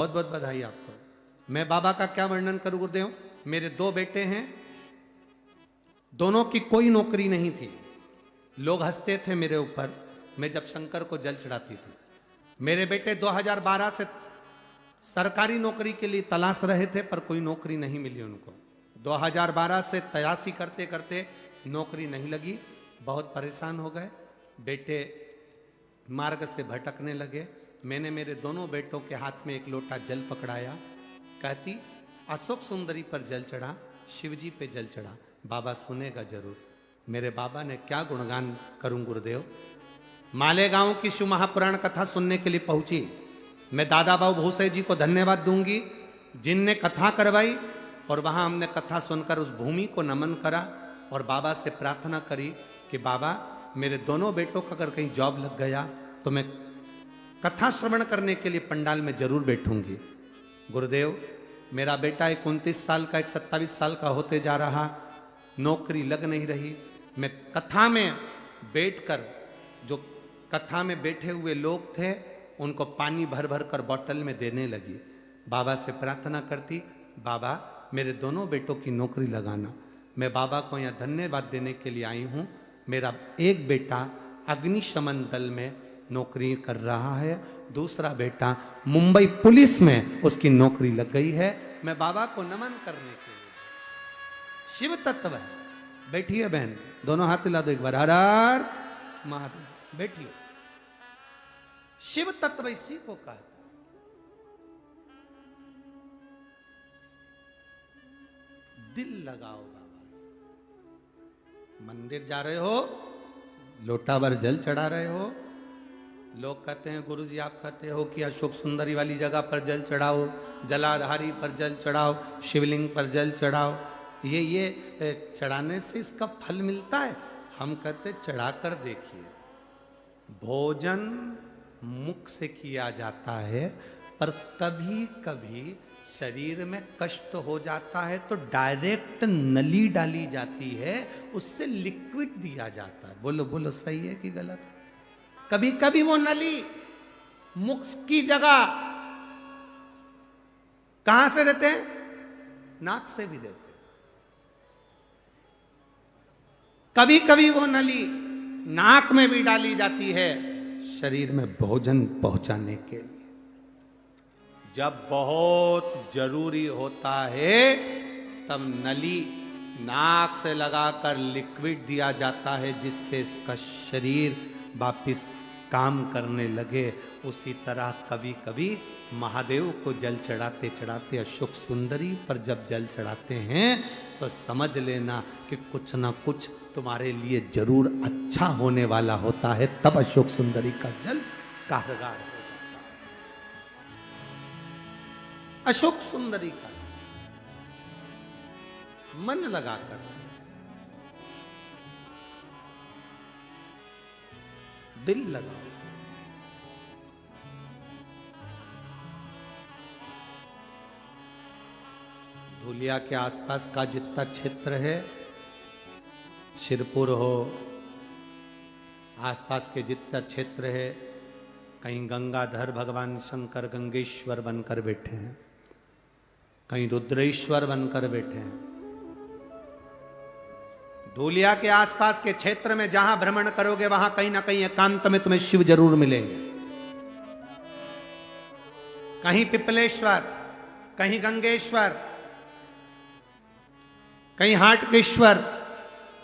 बहुत बहुत बधाई आपको। मैं बाबा का क्या वर्णन करूं गुरुदेव। मेरे दो बेटे हैं, दोनों की कोई नौकरी नहीं थी। लोग हंसते थे मेरे ऊपर, मैं जब शंकर को जल चढ़ाती थी। मेरे बेटे 2012 से सरकारी नौकरी के लिए तलाश रहे थे, पर कोई नौकरी नहीं मिली उनको। 2012 से तलाशी करते करते नौकरी नहीं लगी, बहुत परेशान हो गए। बेटे मार्ग से भटकने लगे। मैंने मेरे दोनों बेटों के हाथ में एक लोटा जल पकड़ाया, कहती अशोक सुंदरी पर जल चढ़ा, शिवजी पे जल चढ़ा, बाबा सुनेगा जरूर। मेरे बाबा ने क्या गुणगान करूं गुरुदेव। मालेगांव की शिव महापुराण कथा सुनने के लिए पहुंची। मैं दादा बाबू भूसे जी को धन्यवाद दूंगी जिनने कथा करवाई, और वहां हमने कथा सुनकर उस भूमि को नमन करा और बाबा से प्रार्थना करी कि बाबा मेरे दोनों बेटों का अगर कहीं जॉब लग गया तो मैं कथा श्रवण करने के लिए पंडाल में जरूर बैठूंगी। गुरुदेव मेरा बेटा एक 29 साल का, एक 27 साल का होते जा रहा, नौकरी लग नहीं रही। मैं कथा में बैठकर, जो कथा में बैठे हुए लोग थे उनको पानी भर भर कर बोतल में देने लगी। बाबा से प्रार्थना करती, बाबा मेरे दोनों बेटों की नौकरी लगाना। मैं बाबा को यहाँ धन्यवाद देने के लिए आई हूँ। मेरा एक बेटा अग्निशमन दल में नौकरी कर रहा है, दूसरा बेटा मुंबई पुलिस में उसकी नौकरी लग गई है। मैं बाबा को नमन करने के लिए, शिव तत्व है। बैठिए बहन, दोनों हाथ हिला दो एक बार, हर हर महादेव। बैठिए। शिव तत्व इसी को कहता है। दिल लगाओ बाबा से। मंदिर जा रहे हो, लोटा भर जल चढ़ा रहे हो, लोग कहते हैं गुरुजी आप कहते हो कि अशोक सुंदरी वाली जगह पर जल चढ़ाओ, जलाधारी पर जल चढ़ाओ, शिवलिंग पर जल चढ़ाओ, ये चढ़ाने से इसका फल मिलता है। हम कहते चढ़ा कर देखिए। भोजन मुख से किया जाता है, पर कभी कभी शरीर में कष्ट हो जाता है तो डायरेक्ट नली डाली जाती है, उससे लिक्विड दिया जाता है। बोलो बोलो सही है कि गलत है। कभी कभी वो नली मुख की जगह कहां से देते हैं, नाक से भी देते हैं। कभी कभी वो नली नाक में भी डाली जाती है, शरीर में भोजन पहुंचाने के लिए। जब बहुत जरूरी होता है तब नली नाक से लगाकर लिक्विड दिया जाता है, जिससे इसका शरीर वापिस काम करने लगे। उसी तरह कभी कभी महादेव को जल चढ़ाते चढ़ाते अशोक सुंदरी पर जब जल चढ़ाते हैं तो समझ लेना कि कुछ ना कुछ तुम्हारे लिए जरूर अच्छा होने वाला होता है। तब अशोक सुंदरी का जल कारगर हो जाता है। अशोक सुंदरी का मन लगाकर दिल लगाओ। धुलिया के आसपास का जितना क्षेत्र है, शिरपुर हो, आसपास के जितना क्षेत्र है, कहीं गंगाधर भगवान शंकर गंगेश्वर बनकर बैठे हैं, कहीं रुद्रेश्वर बनकर बैठे हैं। धूलिया के आसपास के क्षेत्र में जहां भ्रमण करोगे वहां कहीं ना कहीं एकांत में तुम्हें शिव जरूर मिलेंगे। कहीं पिपलेश्वर, कहीं गंगेश्वर, कहीं हाटकेश्वर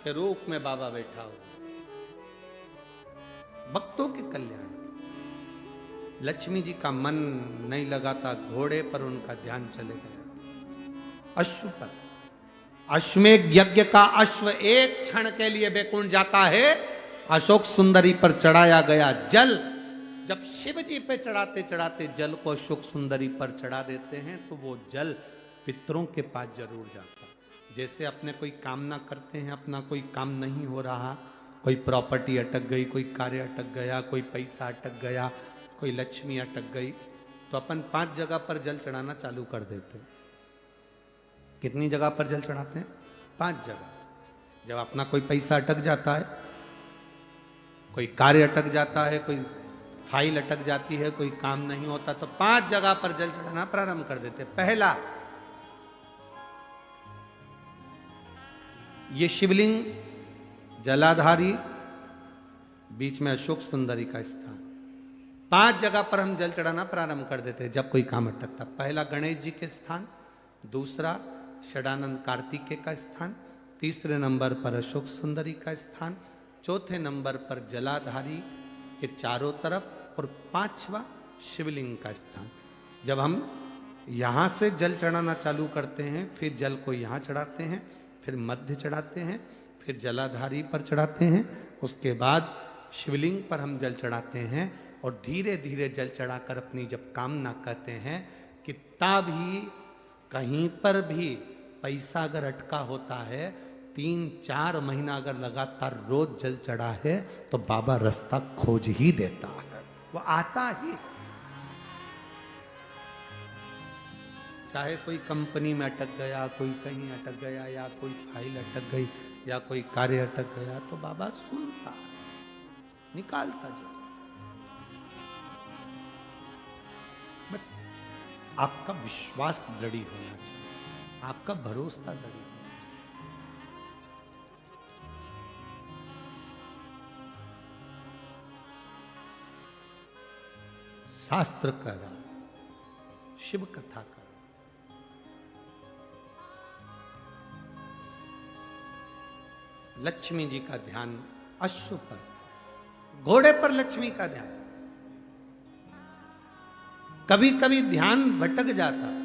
के रूप में बाबा बैठा हो। भक्तों के कल्याण। लक्ष्मी जी का मन नहीं लगाता, घोड़े पर उनका ध्यान चले गया। अश्व पर, अश्वमेध यज्ञ का अश्व एक क्षण के लिए बैकुंठ जाता है। अशोक सुंदरी पर चढ़ाया गया जल, जब शिव जी पे चढ़ाते चढ़ाते जल को अशोक सुंदरी पर चढ़ा देते हैं तो वो जल पितरों के पास जरूर जाता है। जैसे अपने कोई कामना करते हैं, अपना कोई काम नहीं हो रहा, कोई प्रॉपर्टी अटक गई, कोई कार्य अटक गया, कोई पैसा अटक गया, कोई लक्ष्मी अटक गई, तो अपन 5 जगह पर जल चढ़ाना चालू कर देते हैं। कितनी जगह पर जल चढ़ाते हैं? 5 जगह। जब अपना कोई पैसा अटक जाता है, कोई कार्य अटक जाता है, कोई फाइल अटक जाती है, कोई काम नहीं होता, तो 5 जगह पर जल चढ़ाना प्रारंभ कर देते। पहला, ये शिवलिंग जलाधारी, बीच में अशोक सुंदरी का स्थान, 5 जगह पर हम जल चढ़ाना प्रारंभ कर देते जब कोई काम अटकता। पहला गणेश जी के स्थान, दूसरा षडानंद कार्तिकेय का स्थान, तीसरे नंबर पर अशोक सुंदरी का स्थान, चौथे नंबर पर जलाधारी के चारों तरफ, और 5वां शिवलिंग का स्थान। जब हम यहाँ से जल चढ़ाना चालू करते हैं, फिर जल को यहाँ चढ़ाते हैं, फिर मध्य चढ़ाते हैं, फिर जलाधारी पर चढ़ाते हैं, उसके बाद शिवलिंग पर हम जल चढ़ाते हैं, और धीरे धीरे जल चढ़ाकर अपनी जब कामना कहते हैं, कितना भी कहीं पर भी पैसा अगर अटका होता है, 3-4 महीना अगर लगातार रोज जल चढ़ा है, तो बाबा रास्ता खोज ही देता है, वो आता ही। चाहे कोई कंपनी में अटक गया, कोई कहीं अटक गया, या कोई फाइल अटक गई, या कोई कार्य अटक गया, तो बाबा सुनता, निकालता जो। बस आपका विश्वास दृढ़ होना चाहिए, आपका भरोसा दृढ़ होना चाहिए। शास्त्र कह रहा, शिव कथा कर, लक्ष्मी जी का ध्यान अश्व पर, घोड़े पर लक्ष्मी का ध्यान। कभी कभी ध्यान भटक जाता है,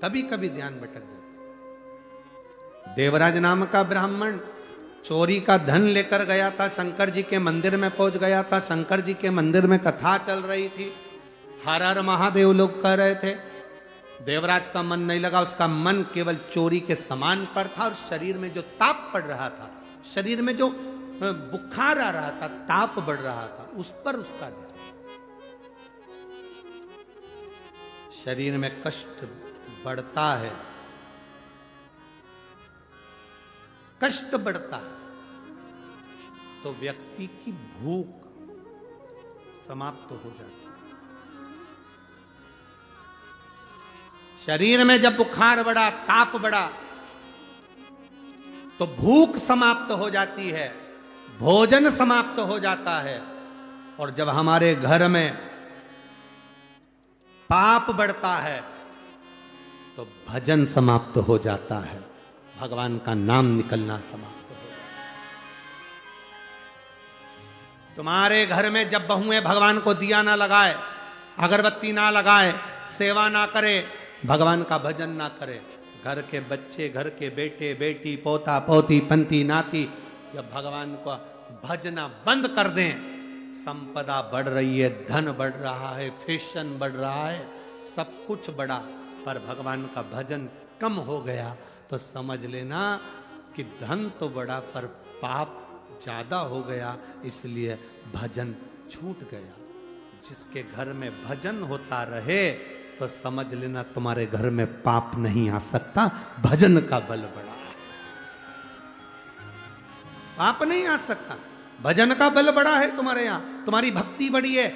कभी कभी ध्यान भटक जाता। देवराज नाम का ब्राह्मण चोरी का धन लेकर गया था, शंकर जी के मंदिर में पहुंच गया था। शंकर जी के मंदिर में कथा चल रही थी, हर हर महादेव लोग कह रहे थे। देवराज का मन नहीं लगा, उसका मन केवल चोरी के सामान पर था, और शरीर में जो ताप पड़ रहा था, शरीर में जो बुखार आ रहा था, ताप बढ़ रहा था, उस पर उसका ध्यान। शरीर में कष्ट बढ़ता है, कष्ट बढ़ता है, तो व्यक्ति की भूख समाप्त हो जाती है। शरीर में जब बुखार बढ़ा, ताप बढ़ा, तो भूख समाप्त हो जाती है, भोजन समाप्त हो जाता है। और जब हमारे घर में पाप बढ़ता है, तो भजन समाप्त हो जाता है, भगवान का नाम निकलना समाप्त हो जाता है। तुम्हारे घर में जब बहुएं भगवान को दिया ना लगाए, अगरबत्ती ना लगाए, सेवा ना करे, भगवान का भजन ना करे, घर के बच्चे, घर के बेटे बेटी, पोता पोती, पंती नाती जब भगवान को भजना बंद कर दें, संपदा बढ़ रही है, धन बढ़ रहा है, फैशन बढ़ रहा है, सब कुछ बढ़ा, पर भगवान का भजन कम हो गया, तो समझ लेना कि धन तो बढ़ा पर पाप ज्यादा हो गया, इसलिए भजन छूट गया। जिसके घर में भजन होता रहे, तो समझ लेना तुम्हारे घर में पाप नहीं आ सकता, भजन का बल बढ़ा है। पाप नहीं आ सकता, भजन का बल बढ़ा है तुम्हारे यहां, तुम्हारी भक्ति बढ़ी है।